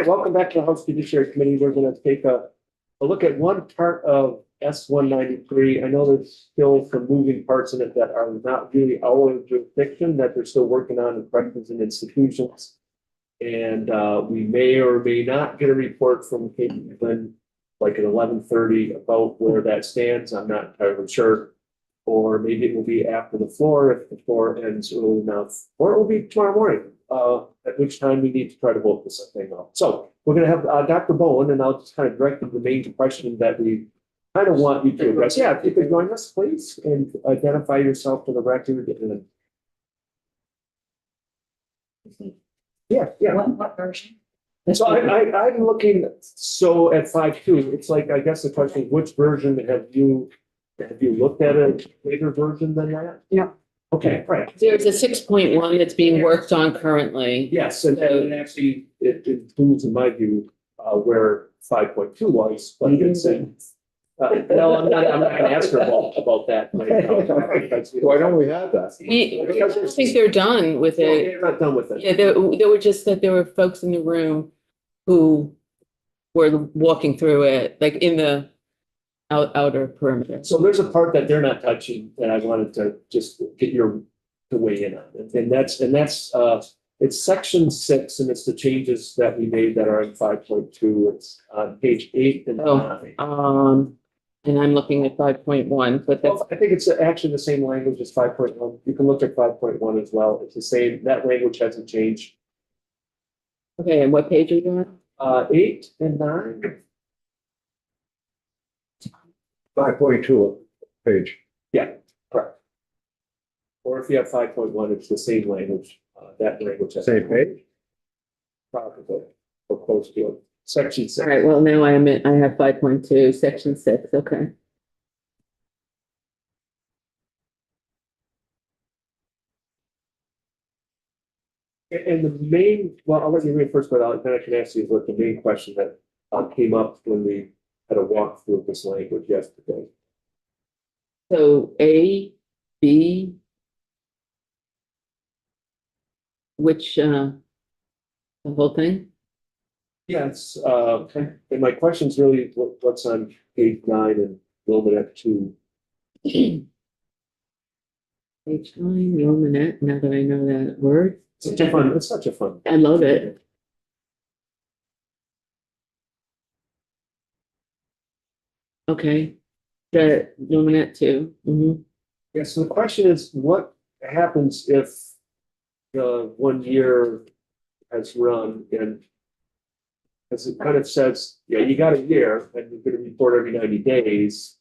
right, welcome back to the House Judiciary Committee. We're going to take a look at one part of S-193. I know there's still some moving parts in it that are not really our jurisdiction, that they're still working on in corrections and institutions. And we may or may not get a report from Kate Glenn like at 11:30 about where that stands. I'm not entirely sure. Or maybe it will be after the floor if the floor ends early enough, or it will be tomorrow morning, at which time we need to try to vote this thing out. So we're going to have Dr. Bowen, and I'll just kind of direct you to the main question that we kind of want you to address. Yeah, if you could join us, please, and identify yourself for the record. And yeah. What version? So I'm looking, so at 5.2, it's like, I guess the question is, which version have you looked at a later version than that? Yeah. Okay, right. There's a 6.1 that's being worked on currently. Yes, and actually, it includes, in my view, where 5.2 was, but it's no, I'm not gonna ask her about that right now. Why don't we have that? I think they're done with it. They're not done with it. Yeah, there were just that there were folks in the room who were walking through it, like in the outer perimeter. So there's a part that they're not touching that I wanted to just get your to weigh in on, and that's it's section 6, and it's the changes that we made that are in 5.2. It's on page 8 and 9. And I'm looking at 5.1, but that's, Well, I think it's actually the same language as 5.1. You can look at 5.1 as well. It's the same. That language hasn't changed. okay, and what page are you on? 8 and 9. 5.2 page. Yeah, correct. Or if you have 5.1, it's the same language. That language has Same page? probably or close to it. Section 6. All right, well, now I have 5.2, section 6, okay. And the main, well, I'll let you read first, but then I can ask you what the main question that came up when we had a walk through this language yesterday. So A, B, which, the whole thing? Yes, and my question is really what's on page 9 and Romanet 2. Page 9, Romanet, now that I know that word. It's such a fun. I love it. Okay, the Romanet 2. Mm-hmm. Yeah, so the question is, what happens if the 1 year has run and as it kind of says, yeah, you got a year and you're going to report every 90 days.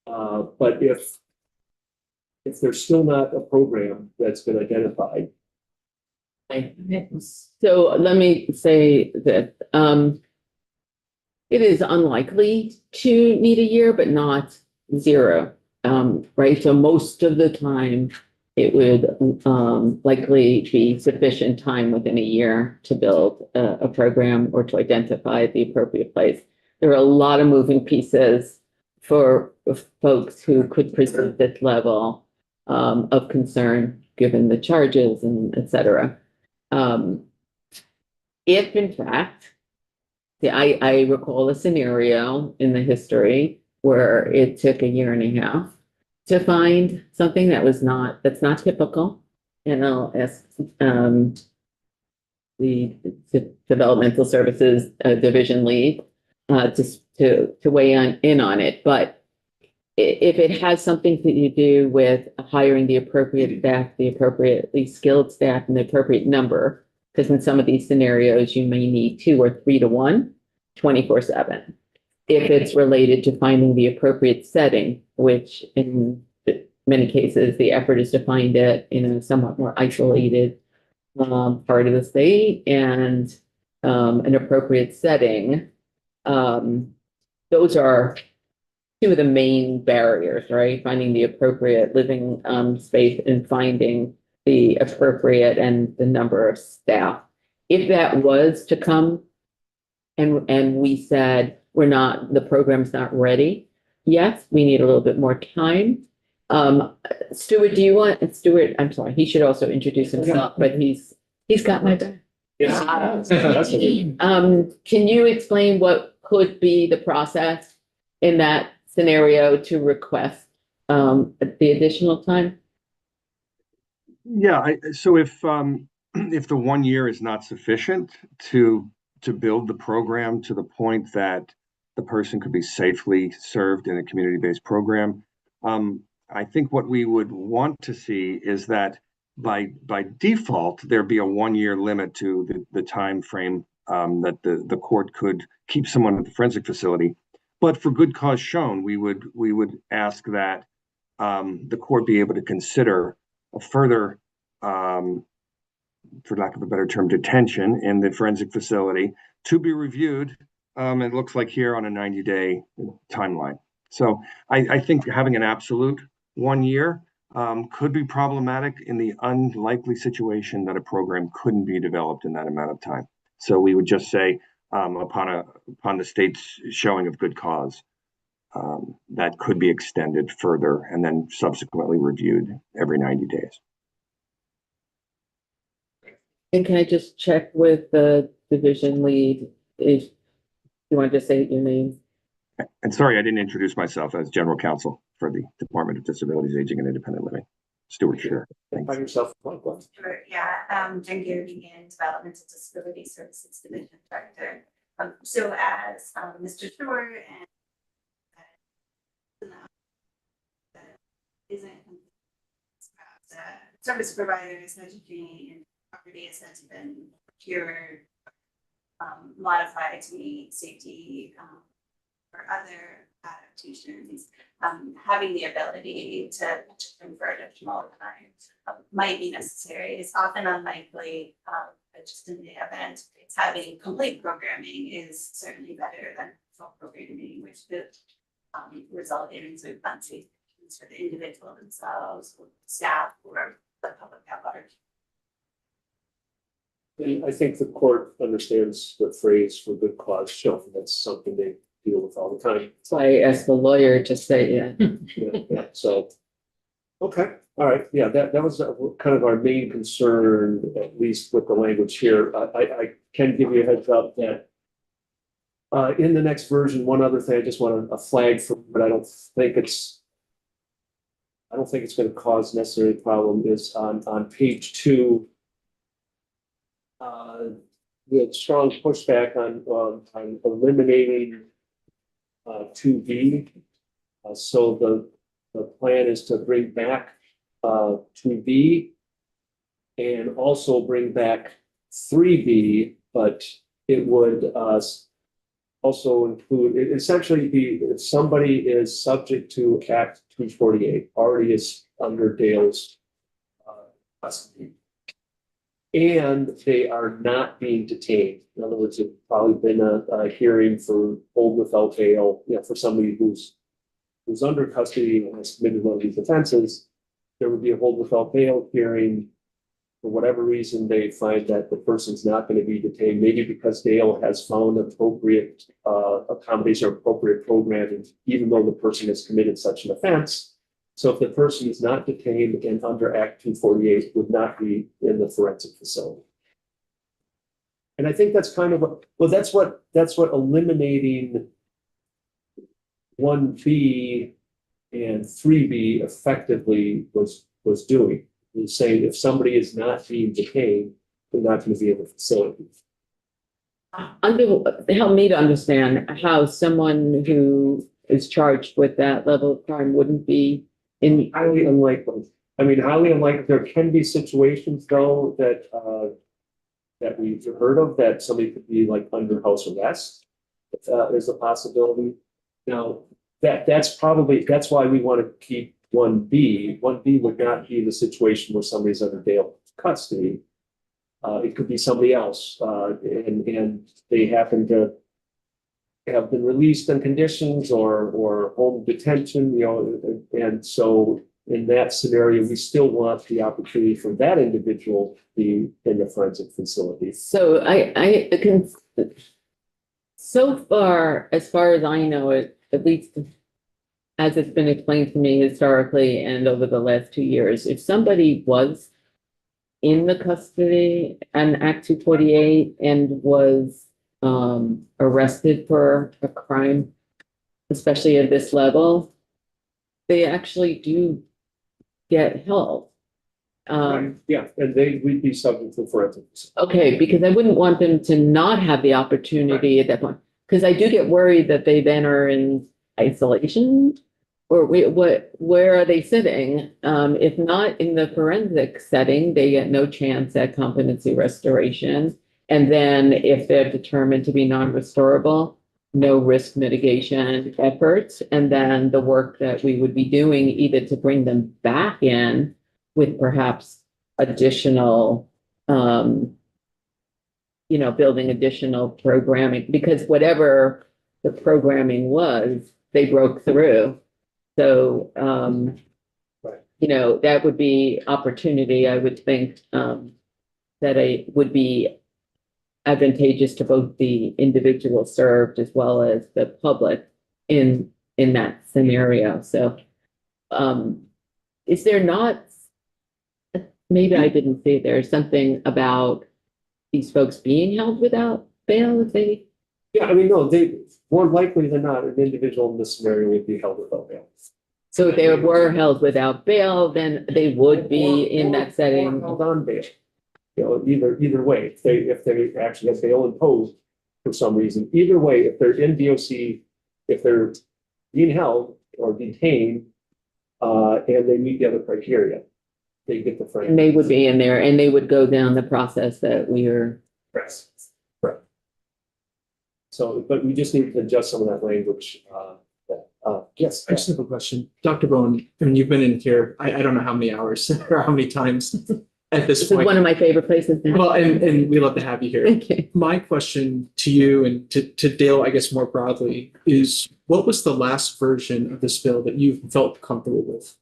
But if there's still not a program that's been identified. So let me say that it is unlikely to need a year, but not 0. Right. So most of the time it would likely be sufficient time within a year to build a program or to identify the appropriate place. There are a lot of moving pieces for folks who could present this level of concern, given the charges and et cetera. If in fact, I recall a scenario in the history where it took a year and a half to find something that's not typical, and I'll ask the developmental services division lead to weigh in on it. But if it has something to do with hiring the appropriate staff, the appropriately skilled staff, and the appropriate number, because in some of these scenarios you may need 2 or 3 to 1, 24/7. If it's related to finding the appropriate setting, which in many cases, the effort is to find it in a somewhat more isolated part of the state and an appropriate setting, those are 2 of the main barriers, right? Finding the appropriate living space and finding the appropriate and the number of staff. If that was to come and we said, the program's not ready. Yes, we need a little bit more time. Stuart, I'm sorry, he should also introduce himself, but he's got my back. Yeah. That's a- Can you explain what could be the process in that scenario to request, the additional time? Yeah, so if the 1 year is not sufficient to build the program to the point that the person could be safely served in a community-based program, I think what we would want to see is that by default, there be a 1 year limit to the time frame that the court could keep someone at the forensic facility. But for good cause shown, we would ask that the court be able to consider a further, for lack of a better term, detention in the forensic facility to be reviewed. It looks like here on a 90-day timeline. So I think having an absolute 1 year could be problematic in the unlikely situation that a program couldn't be developed in that amount of time. So we would just say upon the state's showing of good cause, that could be extended further and then subsequently reviewed every 90 days. And can I just check with the division lead if you want to just say your name? And sorry, I didn't introduce myself as general counsel for the Department of Disabilities, Aging, and Independent Living. Stuart Shearer. By yourself. Sure, yeah, Jen Gary and Developmental Disability Services Division Director. So as Mr. Shore and isn't service providers, notifying and property has been procured, modified to meet safety or other adaptations. Having the ability to convert additional time might be necessary. It's often unlikely, but just in the event, having complete programming is certainly better than full programming, which could result in sort of unsafe conditions for the individual themselves, or staff, or the public at large. And I think the court understands the phrase for good cause shown. That's something they deal with all the time. So I asked the lawyer to say, Yeah, so. Okay, all right, yeah, that was kind of our main concern, at least with the language here. I can give you a heads up that in the next version, one other thing I just want to flag for, but I don't think it's going to cause necessarily a problem is on page 2. We had strong pushback on eliminating 2B. So the plan is to bring back 2B and also bring back 3B, but it would also include, it essentially be if somebody is subject to Act 248, already is under Dale's custody, and they are not being detained. In other words, it's probably been a hearing for hold without bail, for somebody who's under custody and has committed one of these offenses. There would be a hold without bail hearing. For whatever reason, they find that the person's not going to be detained, maybe because Dale has found appropriate accommodation or appropriate programming, even though the person has committed such an offense. So if the person is not detained and under Act 248, would not be in the forensic facility. And I think that's kind of that's what eliminating 1B and 3B effectively was doing. He's saying if somebody is not being detained, they're not going to be in the facility. help me to understand how someone who is charged with that level of crime wouldn't be in. Highly unlikely. I mean, highly unlikely. There can be situations though that we've heard of that somebody could be like under house arrest. There's a possibility. Now that's why we want to keep 1B. 1B would not be the situation where somebody's under Dale custody. It could be somebody else, and they happen to have been released on conditions or home detention, and so in that scenario, we still want the opportunity for that individual to be in the forensic facility. So I can, so far as I know it, at least as it's been explained to me historically and over the last 2 years, if somebody was in the custody and Act 248 and was arrested for a crime, especially at this level, they actually do get held. Yeah, and we'd be subject to forensics. Okay, because I wouldn't want them to not have the opportunity at that point, because I do get worried that they then are in isolation. Or where are they sitting? If not in the forensic setting, they get no chance at competency restoration. And then if they're determined to be non-restorable, no risk mitigation efforts. And then the work that we would be doing either to bring them back in with perhaps additional, building additional programming, because whatever the programming was, they broke through. So, that would be opportunity, I would think, that it would be advantageous to both the individual served as well as the public in that scenario. So, is there not, maybe I didn't see there's something about these folks being held without bail if they, Yeah, I mean, no, they, more likely than not, an individual in this scenario would be held without bail. so if they were held without bail, then they would be in that setting. Or held on bail. Either way, if they actually have bail imposed for some reason, either way, if they're in DOC, if they're being held or detained, and they meet the other criteria, they get the And they would be in there and they would go down the process that we are. Right. So, but we just need to adjust some of that language, yes. I just have a question. Dr. Bowen, I mean, you've been in here, I don't know how many hours or how many times at this This is point. one of my favorite places now. Well, and we love to have you here. Okay. My question to you and to Dale, I guess more broadly, is what was the last version of this bill that you felt comfortable with?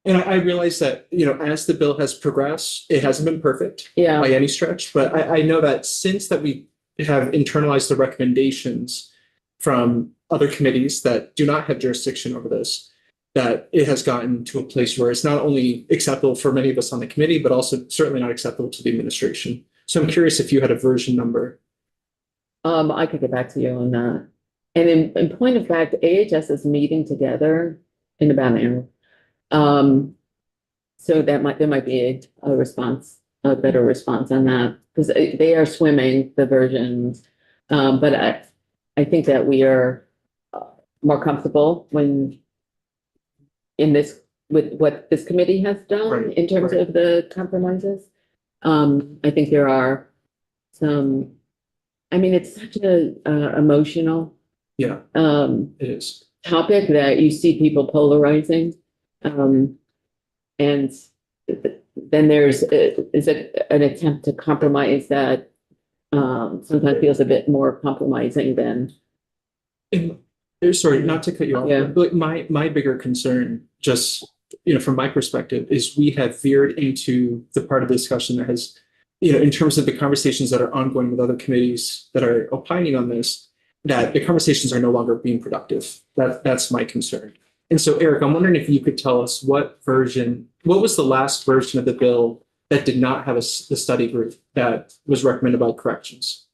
And I realize that, as the bill has progressed, it hasn't been perfect Yeah, by any stretch, but I know that since that we have internalized the recommendations from other committees that do not have jurisdiction over this, that it has gotten to a place where it's not only acceptable for many of us on the committee, but also certainly not acceptable to the administration. So I'm curious if you had a version number. I could get back to you on that. And in point of fact, AHS is meeting together in about an hour. So there might be a response, a better response on that, because they are swimming the versions. But I think that we are more comfortable when in this, with what this committee has done Right, in terms right. of the compromises. I think there are some, I mean, it's such a emotional Yeah, it is. topic that you see people polarizing. And then there's an attempt to compromise that sometimes feels a bit more compromising than. And sorry, not to cut you off, Yeah. but my bigger concern, just from my perspective, is we have veered into the part of the discussion that has, in terms of the conversations that are ongoing with other committees that are opining on this, that the conversations are no longer being productive. That's my concern. And so, Eric, I'm wondering if you could tell us what was the last version of the bill that did not have the study group that was recommended by corrections?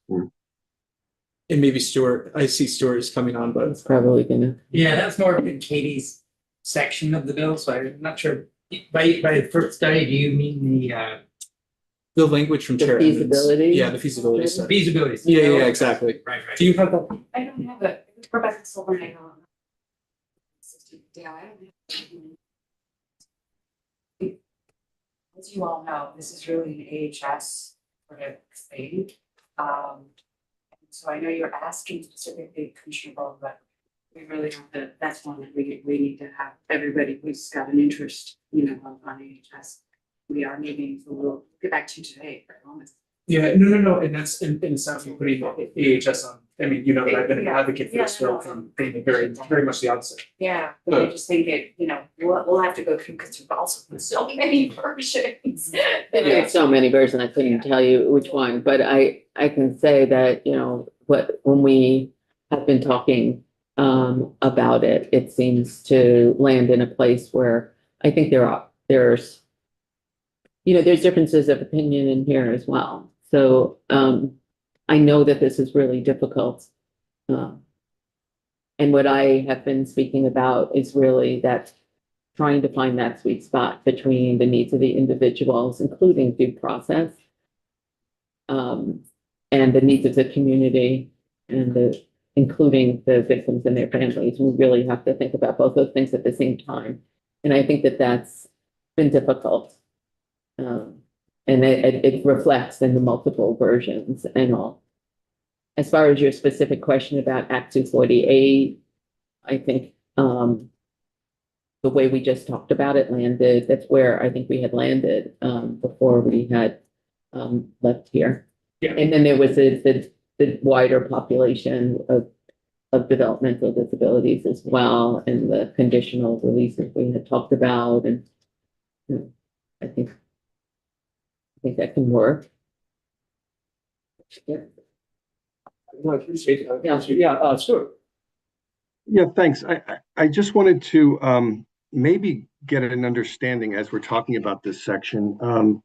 And maybe Stuart, I see Stuart is coming on, but It's probably gonna. Yeah, that's more in Katie's section of the bill, so I'm not sure. By the first study, do you mean the language from The Chair Emmons. feasibility? Yeah, the feasibility study. feasibility? Yeah, exactly. Right. Do you have that? I don't have it. Rebecca Silver, I don't. Yeah, I don't have. As you all know, this is really an AHS sort of thing. So I know you're asking specifically, Commissioner Ball, but we really have to, that's one that we need to have everybody who's got an interest, on AHS. We are meeting, so we'll get back to you today for a moment. Yeah, no, and that's in a sense of putting AHS on. I mean, that I've been an advocate for this bill from the very much the outset. Yeah, but I just think it, we'll have to go through because there's also so many versions. There's so many versions, I couldn't tell you which one, but I can say that, when we have been talking about it, it seems to land in a place where I think there's differences of opinion in here as well. So, I know that this is really difficult. And what I have been speaking about is really that trying to find that sweet spot between the needs of the individuals, including due process, and the needs of the community and including the victims and their families. We really have to think about both those things at the same time. And I think that that's been difficult. And it reflects in the multiple versions and all. As far as your specific question about Act 248, I think the way we just talked about it landed, that's where I think we had landed before we had left here. Yeah. And then there was the wider population of developmental disabilities as well, and the conditional releases we had talked about, and I think that can work. Yeah. No, I appreciate it. Yeah. Sure. Yeah, thanks. I just wanted to maybe get an understanding as we're talking about this section,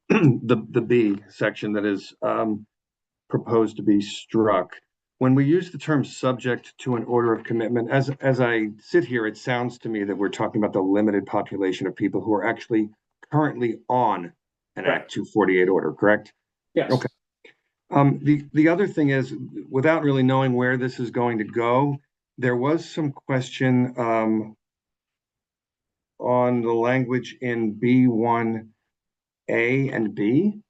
the B section that is proposed to be struck. When we use the term subject to an order of commitment, as I sit here, it sounds to me that we're talking about the limited population of people who are actually currently on an Act 248 order, correct? Yes. Okay. The other thing is, without really knowing where this is going to go, there was some question on the language in B1A and B,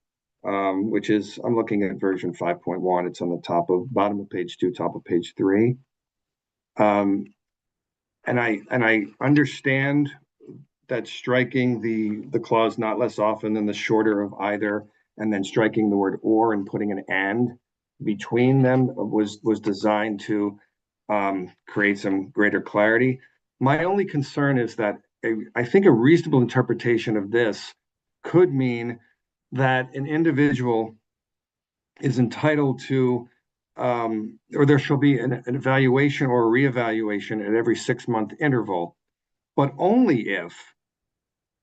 which is, I'm looking at version 5.1. It's on the bottom of page 2, top of page 3. And I understand that striking the clause not less often than the shorter of either, and then striking the word or and putting an and between them was designed to create some greater clarity. My only concern is that I think a reasonable interpretation of this could mean that an individual is entitled to, or there shall be an evaluation or a reevaluation at every 6-month interval, but only if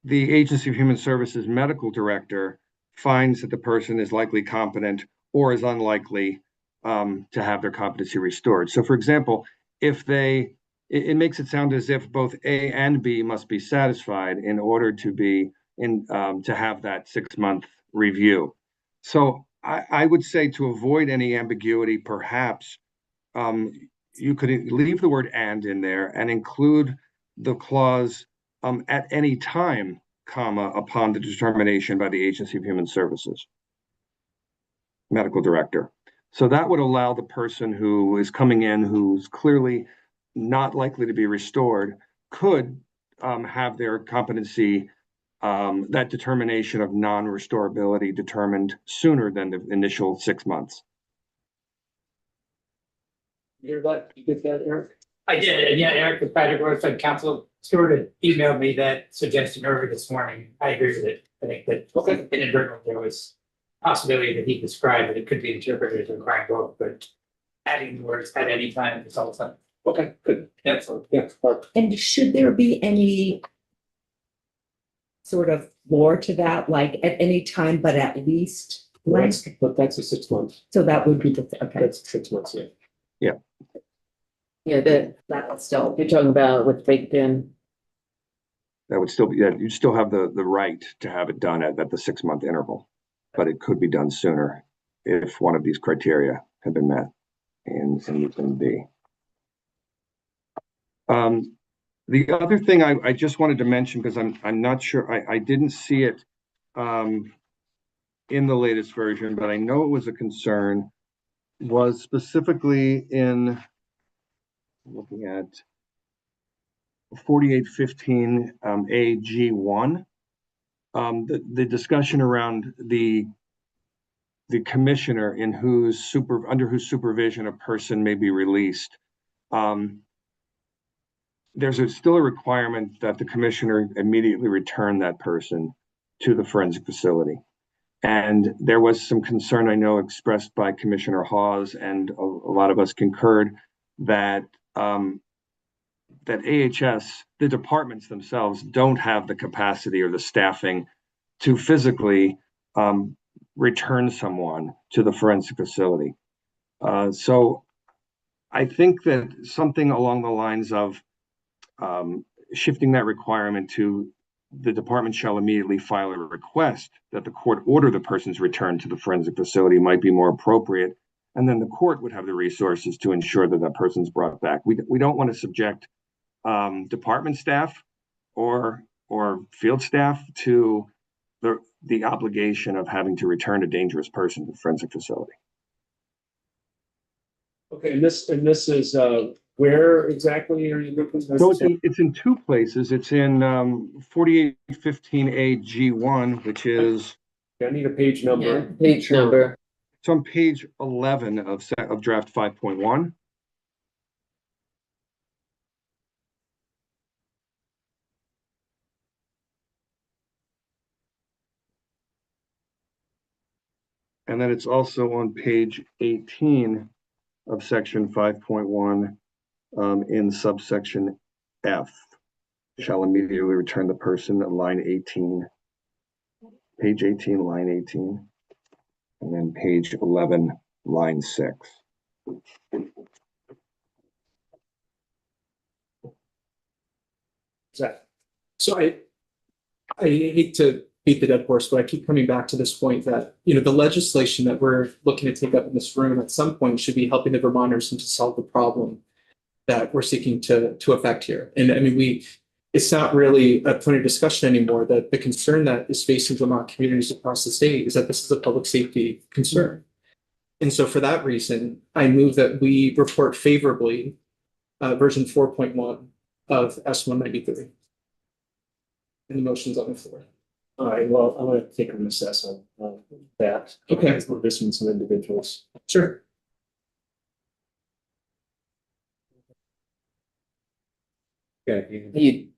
the Agency of Human Services medical director finds that the person is likely competent or is unlikely to have their competency restored. So, for example, if it makes it sound as if both A and B must be satisfied in order to be to have that 6-month review. So I would say, to avoid any ambiguity, perhaps you could leave the word and in there and include the clause at any time, comma, upon the determination by the Agency of Human Services medical director. So that would allow the person who is coming in, who's clearly not likely to be restored, could have their competency, that determination of non-restorability, determined sooner than the initial 6 months. You hear that? You get that, Eric? I did, and yeah, Eric, the project roadside council Stewart had emailed me that suggestion earlier this morning. I agree with it. I think that inadvertently there was possibility that he described that it could be interpreted as requiring both, but adding the words at any time is all the time. Okay, good. Excellent. Yeah. And should there be any sort of more to that, like at any time, but at least? But that's a 6 months. So that would be the, okay. That's 6 months, yeah. Yeah, That was still, you're talking about what's baked in. That would still be, yeah, you still have the right to have it done at the 6-month interval, but it could be done sooner if one of these criteria had been met in B. The other thing I just wanted to mention, because I'm not sure, I didn't see it in the latest version, but I know it was a concern, was specifically in looking at 4815 AG1, the discussion around the commissioner under whose supervision a person may be released. There's still a requirement that the commissioner immediately return that person to the forensic facility. And there was some concern, I know, expressed by Commissioner Hawes, and a lot of us concurred, that AHS, the departments themselves don't have the capacity or the staffing to physically return someone to the forensic facility. So I think that something along the lines of shifting that requirement to the department shall immediately file a request that the court order the person's return to the forensic facility might be more appropriate. And then the court would have the resources to ensure that that person's brought back. We don't want to subject department staff or field staff to the obligation of having to return a dangerous person to the forensic facility. Okay, and this is, where exactly are you looking? So it's in two places. It's in 4815A G1, which is, I need a page Yeah, number. page Sure. number. it's on page 11 of draft 5.1. And then it's also on page 18 of section 5.1 in subsection F. Shall immediately return the person at line 18. Page 18, line 18. And then page 11, line 6. So I hate to beat the dead horse, but I keep coming back to this point that, you know, the legislation that we're looking to take up in this room at some point should be helping the Vermonters and to solve the problem that we're seeking to affect here. And I mean, it's not really a point of discussion anymore that the concern that is facing Vermont communities across the state is that this is a public safety concern. And so for that reason, I move that we report favorably version 4.1 of S193. And the motion's on the floor. All right, well, I'm gonna take a recess on that. Okay. We're missing some individuals. Sure. Okay. You